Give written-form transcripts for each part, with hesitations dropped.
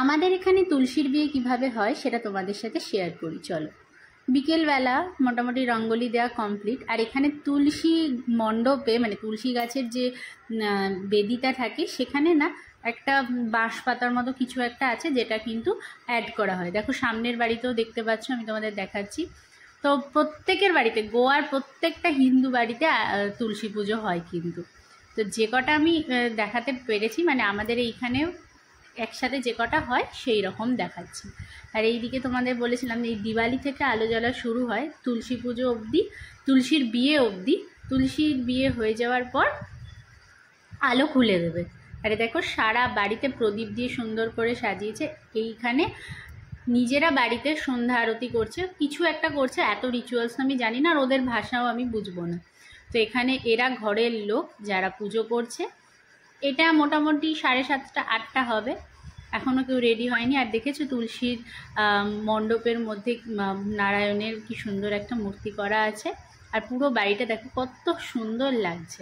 আমাদের এখানে তুলসীর বিয়ে কিভাবে হয় সেটা তোমাদের সাথে শেয়ার করি। চলো, বিকেলবেলা মোটামুটি রঙ্গোলি দেওয়া কমপ্লিট। আর এখানে তুলসী মণ্ডপে মানে তুলসী গাছের যে বেদিটা থাকে সেখানে না একটা বাঁশ পাতার মতো কিছু একটা আছে যেটা কিন্তু অ্যাড করা হয়। দেখো সামনের বাড়িতেও দেখতে পাচ্ছ, আমি তোমাদের দেখাচ্ছি। তো প্রত্যেকের বাড়িতে, গোয়ার প্রত্যেকটা হিন্দু বাড়িতে তুলসী পুজো হয় কিন্তু। তো যে কটা আমি দেখাতে পেরেছি মানে আমাদের এইখানেও একসাথে যে কটা হয় সেই রকম দেখাচ্ছি। আর এইদিকে তোমাদের বলেছিলাম এই দিওয়ালি থেকে আলো জ্বলা শুরু হয় তুলসী পুজো অবধি, তুলসীর বিয়ে অবধি। তুলসীর বিয়ে হয়ে যাওয়ার পর আলো খুলে দেবে। আরে দেখো সারা বাড়িতে প্রদীপ দিয়ে সুন্দর করে সাজিয়েছে। এইখানে নিজেরা বাড়িতে সন্ধ্যা আরতি করছে, কিছু একটা করছে, এত রিচুয়ালস আমি জানি না আর ওদের ভাষাও আমি বুঝবো না। তো এখানে এরা ঘরের লোক যারা পুজো করছে। এটা মোটামুটি 7:30 8টা হবে, এখনও কেউ রেডি হয়নি। আর দেখেছো তুলসীর মণ্ডপের মধ্যে নারায়ণের কি সুন্দর একটা মূর্তি করা আছে। আর পুরো বাড়িটা দেখো কত সুন্দর লাগছে।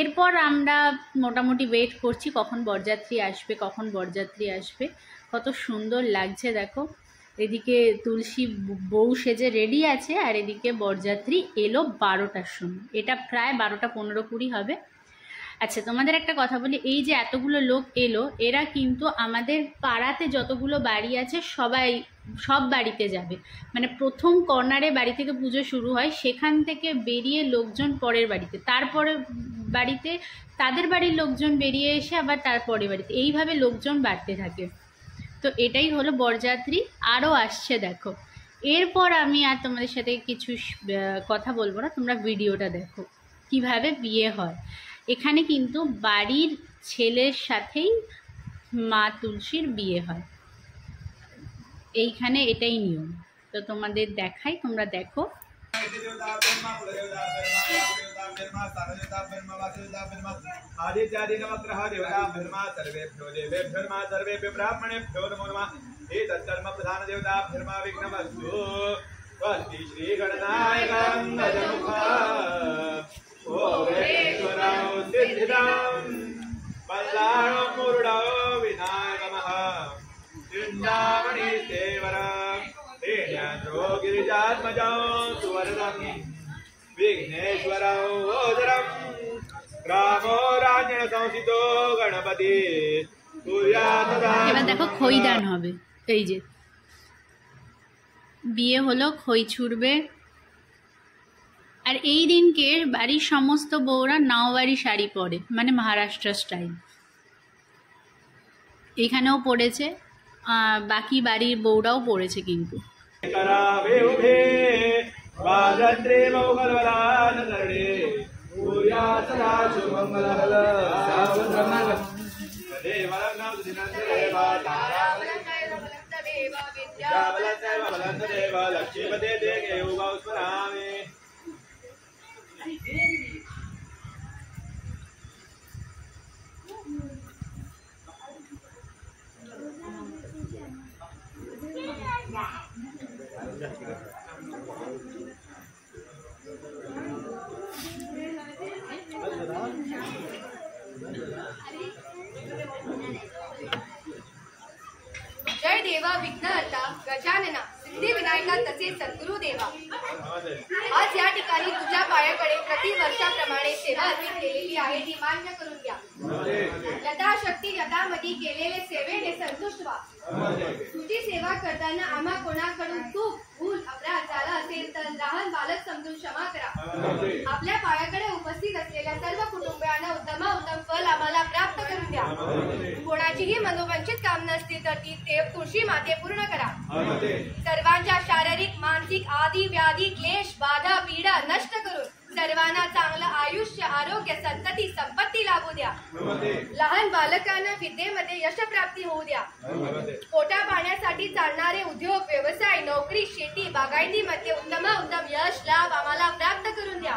এরপর আমরা মোটামুটি ওয়েট করছি কখন বরযাত্রী আসবে, কখন বরযাত্রী আসবে। কত সুন্দর লাগছে দেখো। এদিকে তুলসী বউ সেজে রেডি আছে আর এদিকে বরযাত্রী এলো 12টার সময়। এটা প্রায় 12টা 15-20 হবে। আচ্ছা তোমাদের একটা কথা বলি, এই যে এতগুলো লোক এলো এরা কিন্তু আমাদের পাড়াতে যতগুলো বাড়ি আছে সব বাড়িতে যাবে। মানে প্রথম কর্নারে বাড়ি থেকে পুজো শুরু হয়, সেখান থেকে বেরিয়ে লোকজন পরের বাড়িতে, তারপরে বাড়িতে তাদের বাড়ির লোকজন বেরিয়ে এসে আবার তারপরে বাড়িতে, এইভাবে লোকজন বাড়তে থাকে। তো এটাই হলো বরযাত্রী। আরও আসছে দেখো। এরপর আমি আর তোমাদের সাথে কিছু কথা বলবো না, তোমরা ভিডিওটা দেখো কিভাবে বিয়ে হয়। এখানে কিন্তু বাড়ির ছেলের সাথেই মা তুলসীর বিয়ে হয়, এইখানে এটাই নিয়ম। তো তোমাদের দেখাই, তোমরা দেখো। এবার দেখো খইদান হবে। এই যে বিয়ে হলো, খই ছুড়বে। আর এই দিনকে বাড়ির সমস্ত বউরা নাওয়ারি শাড়ি পরে, মানে মহারাষ্ট্র স্টাইল। এখানেও পড়েছে, বাকি বাড়ির বউরাও পড়েছে কিন্তু। जय देवा विघ्नहर्ता गजानना सिद्धिविनायका तसेच सद्गुरुदेवा, आज या ठिकाणी तुझ्या पायाकडे प्रतिवर्षाप्रमाणे सेवा अर्पित केलेली आहे ती मान्य करून घ्या। यथाशक्ती यथामती केलेले सेवेने संतुष्ट व्हा। तुझी सेवा करताना आम्हा कोणाकडून चूक भूल अपराध झाला असेल तर लहान बालक समजून क्षमा करा। आपल्या पायाकडे उपस्थित असलेल्या सर्व कुटुंबियांना उत्तम फल आम्हाला प्राप्त करून द्या। कोणाचीही मनोवांछित कामना असतील तर ती तुळशी माते पूर्ण करा। सर्वांच्या शारीरिक मानसिक आदी व्याधी क्लेश बाधा पीडा नष्ट करून सर्वांना चांगलं आयुष्य आरोग्य संतती संपत्ती लाभू द्या। लहान बालकांना विद्येमध्ये यश प्राप्ती होऊ द्या। पोटा पाण्यासाठी चालणारे उद्योग व्यवसाय नोकरी शेती बागायतीमध्ये उत्तम यश लाभ आम्हाला प्राप्त करून द्या।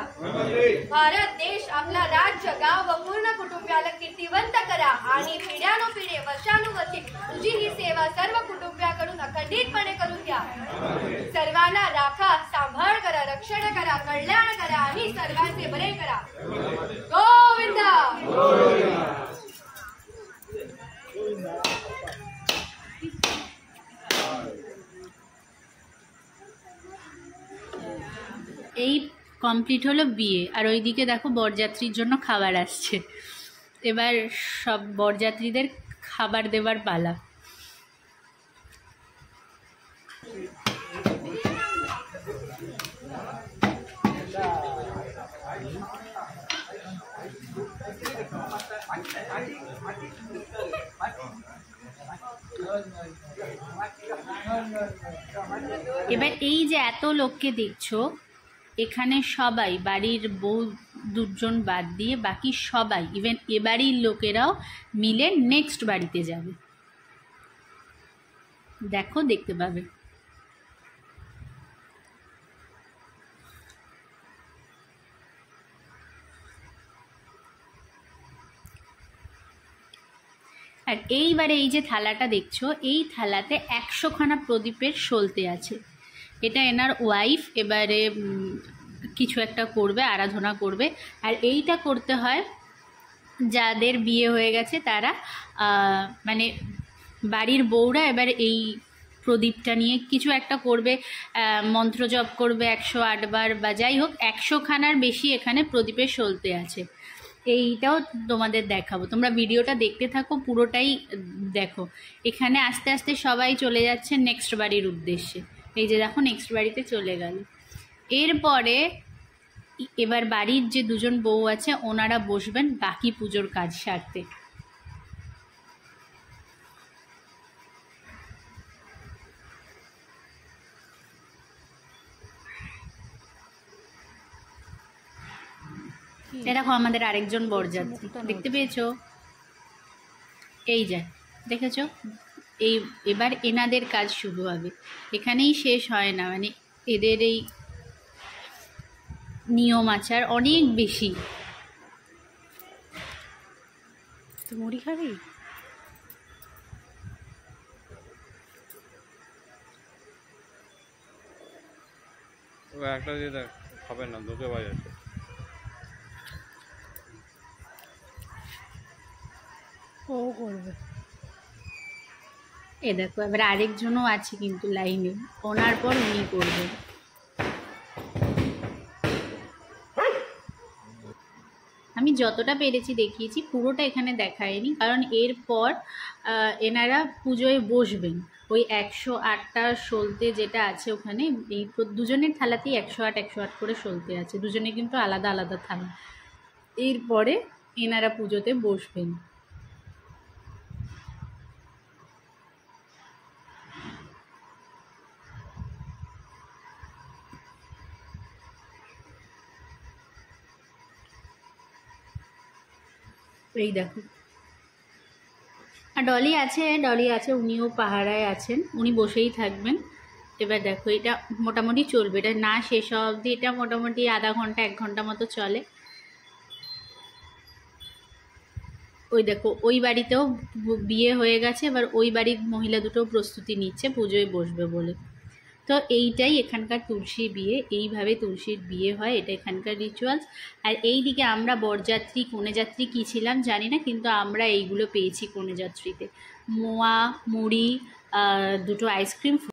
भारत देश आपला राज्य गाव व पूर्ण कुटुंबाला कीर्तिवंत करा आणि पिढ्यानुपिढे वर्षानुवर्षे तुझी ही सेवा सर्व कुटुंबियाकडून अखंडितपणे करून द्या। सर्वांना राखा, सांभाळ करा, रक्षण करा, कल्याण करा आणि सर्वांचे बरे करा। गोविंदा। এই কমপ্লিট হলো বিয়ে, আর ওইদিকে দেখো বরযাত্রীর জন্য খাবার আসছে। এবার সব বরযাত্রীদের খাবার দেবার পালা। এবার এই যে এত লোককে দেখছো, এখানে সবাই বাড়ির বউ দুজন বাদ দিয়ে বাকি সবাই, ইভেন এ বাড়ির লোকেরাও মিলে নেক্সট বাড়িতে যাবে। দেখো, দেখতে পাবে। আর এইবারে এই যে থালাটা দেখছো, এই থালাতে 100খানা প্রদীপের সলতে আছে। এটা এনার ওয়াইফ এবারে কিছু একটা করবে, আরাধনা করবে। আর এইটা করতে হয় যাদের বিয়ে হয়ে গেছে তারা, মানে বাড়ির বউরা এবার এই প্রদীপটা নিয়ে কিছু একটা করবে, মন্ত্র জপ করবে 108 বার, বা যাই হোক 100খানার বেশি এখানে প্রদীপের সলতে আছে। এইটাও তোমাদের দেখাবো, তোমরা ভিডিওটা দেখতে থাকো, পুরোটাই দেখো। এখানে আস্তে আস্তে সবাই চলে যাচ্ছে নেক্সট বাড়ির উদ্দেশ্যে। এই যে দেখো নেক্সট বাড়িতে চলে গেল। এরপরে এবার বাড়ির যে দুজন বউ আছে ওনারা বসবেন বাকি পুজোর কাজ সারতে। দেখো আমাদের আরেকজন বরযাত্রী দেখতে পেয়েছো, এই যে দেখেছো। এবার এনাদের কাজ শুরু হবে, এখানেই শেষ হয় না, মানে এদের এই নিয়ম আচার অনেক বেশি। তো মুড়ি খাবি? একটা দিয়ে দেখ, হবে না, দুটো বাজাচ্ছে। ও করবে। এ দেখো এবার আরেকজনও আছে কিন্তু লাইনে, ওনার পর উনি করবেন। আমি যতটা পেরেছি দেখিয়েছি, পুরোটা এখানে দেখায়নি, কারণ এরপর এনারা পুজোয় বসবেন। ওই 108টা সলতে যেটা আছে ওখানে, এই দুজনের থালাতেই 108 করে সলতে আছে, দুজনে কিন্তু আলাদা আলাদা থালা। এরপরে এনারা পুজোতে বসবেন। এই দেখো, আর ডলি আছে, উনিও পাহারায় আছেন, উনি বসেই থাকবেন। এবার দেখো এটা মোটামুটি চলবে, এটা না শেষ হওয়া অবধি এটা মোটামুটি আধা ঘন্টা 1 ঘন্টা মতো চলে। ওই দেখো ওই বাড়িতেও বিয়ে হয়ে গেছে, এবার ওই বাড়ির মহিলা দুটো প্রস্তুতি নিচ্ছে পুজোয় বসবে বলে। তো এইটাই এখানকার তুলসী বিয়ে, এইভাবে তুলসীর বিয়ে হয়, এটা এখানকার রিচুয়ালস। আর এই দিকে আমরা বরযাত্রী কনেযাত্রী কী ছিলাম জানি না, কিন্তু আমরা এইগুলো পেয়েছি কনেযাত্রীতে, মোয়া, মুড়ি, দুটো আইসক্রিম।